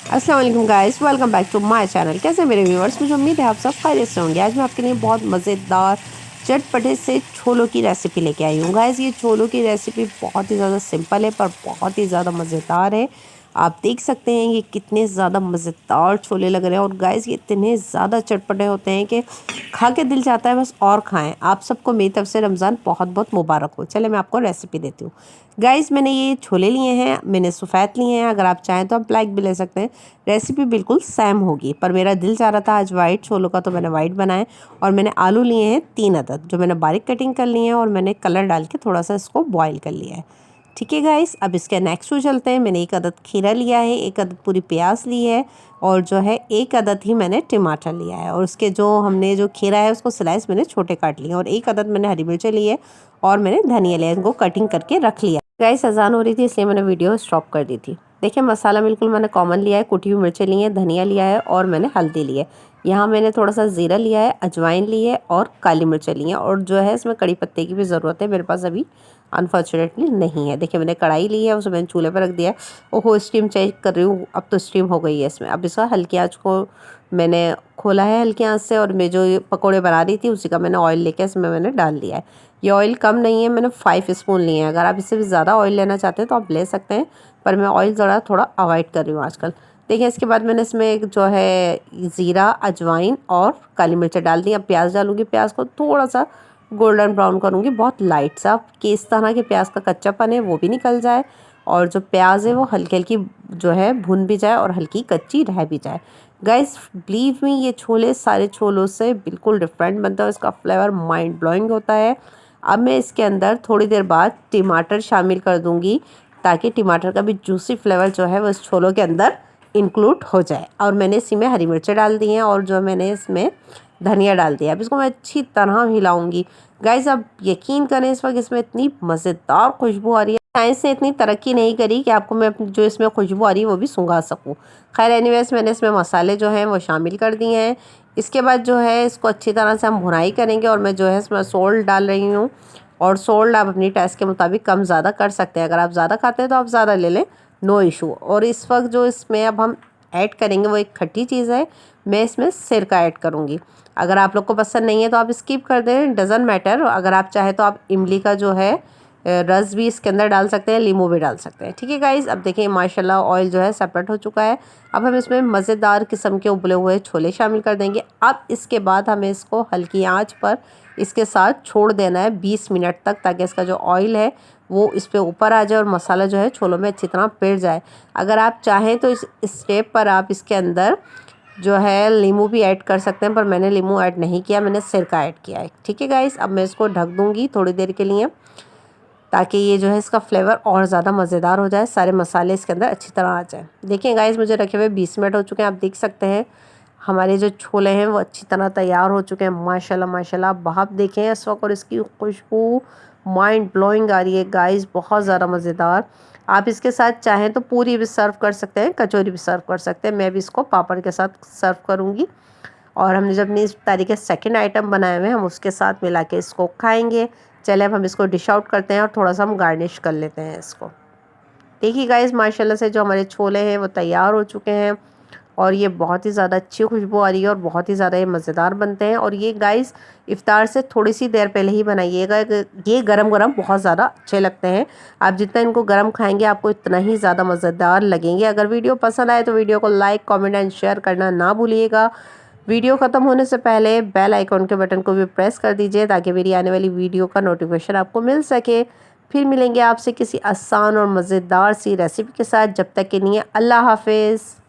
अस्सलाम वालेकुम guys, welcome back to my channel. कैसे मेरे व्यूअर्स, मुझे उम्मीद है आप सब खैरियत से होंगे। आज मैं आपके लिए बहुत मज़ेदार चटपटे से छोलों की रेसिपी लेके आई हूँ। गाइस ये छोलों की रेसिपी बहुत ही ज़्यादा सिंपल है पर बहुत ही ज़्यादा मज़ेदार है। आप देख सकते हैं ये कितने ज़्यादा मज़ेदार छोले लग रहे हैं और गाइस ये इतने ज़्यादा चटपटे होते हैं कि खा के दिल चाहता है बस और खाएं। आप सबको मेरी तरफ से रमज़ान बहुत बहुत मुबारक हो। चले मैं आपको रेसिपी देती हूँ। गाइस मैंने ये छोले लिए हैं, मैंने सफ़ेद लिए हैं, अगर आप चाहें तो आप ब्लैक भी ले सकते हैं। रेसिपी बिल्कुल सेम होगी पर मेरा दिल चाह रहा था आज वाइट छोलों का, तो मैंने वाइट बनाए। और मैंने आलू लिए हैं 3 अदद, जो मैंने बारीक कटिंग कर लिए हैं और मैंने कलर डाल के थोड़ा सा इसको बॉईल कर लिया है। ठीक है गाइस, अब इसके नेक्स्ट टू चलते हैं। मैंने 1 अदद खीरा लिया है, 1 अदद पूरी प्याज ली है और जो है 1 अदद ही मैंने टमाटर लिया है। और उसके जो हमने जो खीरा है उसको स्लाइस मैंने छोटे काट लिए और 1 अदद मैंने हरी मिर्चें ली है और मैंने धनिया लिया, इनको कटिंग करके रख लिया। गाइस अजान हो रही थी इसलिए मैंने वीडियो स्टॉप कर दी थी। देखिए मसाला बिल्कुल मैंने कॉमन लिया है, कुटी हुई मिर्चें ली हैं, धनिया लिया है और मैंने हल्दी ली है। यहाँ मैंने थोड़ा सा ज़ीरा लिया है, अजवाइन ली है और काली मिर्चें ली हैं और जो है इसमें कड़ी पत्ते की भी ज़रूरत है, मेरे पास अभी अनफॉर्चुनेटली नहीं है। देखिए मैंने कढ़ाई ली है, उसे मैंने चूल्हे पर रख दिया है। ओहो स्टीम चेक कर रही हूँ, अब तो स्टीम हो गई है इसमें। अब इसका हल्की आँच को मैंने खोला है हल्की आँच से और मैं जो ये पकौड़े बना रही थी उसी का मैंने ऑयल लेके इसमें मैंने डाल दिया है। ये ऑयल कम नहीं है, मैंने 5 स्पून लिए हैं। अगर आप इससे भी ज़्यादा ऑयल लेना चाहते हैं तो आप ले सकते हैं, पर मैं ऑयल ज़रा थोड़ा अवॉइड कर रही हूँ आजकल। देखिए इसके बाद मैंने इसमें एक जो है ज़ीरा, अजवाइन और काली मिर्चें डाल दी। अब प्याज डालूँगी, प्याज को थोड़ा सा गोल्डन ब्राउन करूँगी, बहुत लाइट सा, कि इस तरह के प्याज का कच्चापन है वो भी निकल जाए और जो प्याज है वो हल्की हल्की जो है भुन भी जाए और हल्की कच्ची रह भी जाए। गाइस बिलीव मी, ये छोले सारे छोलों से बिल्कुल डिफरेंट बनता है, इसका फ्लेवर माइंड ब्लोइंग होता है। अब मैं इसके अंदर थोड़ी देर बाद टमाटर शामिल कर दूंगी ताकि टमाटर का भी जूसी फ्लेवर जो है वो इस छोलों के अंदर इंक्लूड हो जाए। और मैंने इसी में हरी मिर्चें डाल दी हैं और जो मैंने इसमें धनिया डाल दिया। अब इसको मैं अच्छी तरह हिलाऊंगी। गाइस अब यकीन करें इस वक्त इसमें इतनी मज़ेदार खुशबू आ रही है। साइंस ने इतनी तरक्की नहीं करी कि आपको मैं जो इसमें खुशबू आ रही है वो भी सूंघा सकूँ। खैर एनीवेज मैंने इसमें मसाले जो हैं वो शामिल कर दिए हैं। इसके बाद जो है इसको अच्छी तरह से हम भुनाई करेंगे और मैं जो है इसमें सोल्ट डाल रही हूँ। और सोल्ट आप अपनी टेस्ट के मुताबिक कम ज़्यादा कर सकते हैं, अगर आप ज़्यादा खाते हैं तो आप ज़्यादा ले लें, नो इशू। और इस वक्त जो इसमें अब हम ऐड करेंगे वो एक खट्टी चीज़ है, मैं इसमें सिरका ऐड करूँगी। अगर आप लोग को पसंद नहीं है तो आप स्किप कर दें, डज़न्ट मैटर। अगर आप चाहें तो आप इमली का जो है रस भी इसके अंदर डाल सकते हैं, लींबू भी डाल सकते हैं। ठीक है गाइस, अब देखिए माशाल्लाह ऑयल जो है सेपरेट हो चुका है। अब हम इसमें मज़ेदार किस्म के उबले हुए छोले शामिल कर देंगे। अब इसके बाद हमें इसको हल्की आंच पर इसके साथ छोड़ देना है 20 मिनट तक, ताकि इसका जो ऑयल है वो इस पे ऊपर आ जाए और मसाला जो है छोलों में अच्छी तरह पिट जाए। अगर आप चाहें तो इस स्टेप पर आप इसके अंदर जो है लींबू भी ऐड कर सकते हैं, पर मैंने लींबू ऐड नहीं किया, मैंने सिरका ऐड किया है। ठीक है गाइस, अब मैं इसको ढक दूँगी थोड़ी देर के लिए ताकि ये जो है इसका फ्लेवर और ज़्यादा मज़ेदार हो जाए, सारे मसाले इसके अंदर अच्छी तरह आ जाए। देखिए गाइस मुझे रखे हुए 20 मिनट हो चुके हैं, आप देख सकते हैं हमारे जो छोले हैं वो अच्छी तरह तैयार हो चुके हैं। माशाल्लाह माशाल्लाह, आप भाप देखें इस वक्त और इसकी खुशबू माइंड ब्लोइंग आ रही है गाइस, बहुत ज़्यादा मज़ेदार। आप इसके साथ चाहें तो पूरी भी सर्व कर सकते हैं, कचौरी भी सर्व कर सकते हैं। मैं भी इसको पापड़ के साथ सर्व करूँगी और हमने जब अपनी इस तरीके से सेकेंड आइटम बनाए हुए हैं हम उसके साथ मिला के इसको खाएँगे। चले अब हम इसको डिश आउट करते हैं और थोड़ा सा हम गार्निश कर लेते हैं इसको। देखिए गाइस माशाल्लाह से जो हमारे छोले हैं वो तैयार हो चुके हैं और ये बहुत ही ज़्यादा अच्छी खुशबू आ रही है और बहुत ही ज़्यादा ये मज़ेदार बनते हैं। और ये गाइस इफ़्तार से थोड़ी सी देर पहले ही बनाइएगा, ये गरम गरम बहुत ज़्यादा अच्छे लगते हैं। आप जितना इनको गरम खाएंगे आपको इतना ही ज़्यादा मज़ेदार लगेंगे। अगर वीडियो पसंद आए तो वीडियो को लाइक, कमेंट एंड शेयर करना ना भूलिएगा। वीडियो ख़त्म होने से पहले बेल आइकॉन के बटन को भी प्रेस कर दीजिए ताकि मेरी आने वाली वीडियो का नोटिफिकेशन आपको मिल सके। फिर मिलेंगे आपसे किसी आसान और मज़ेदार सी रेसिपी के साथ, जब तक के लिए अल्लाह हाफिज़।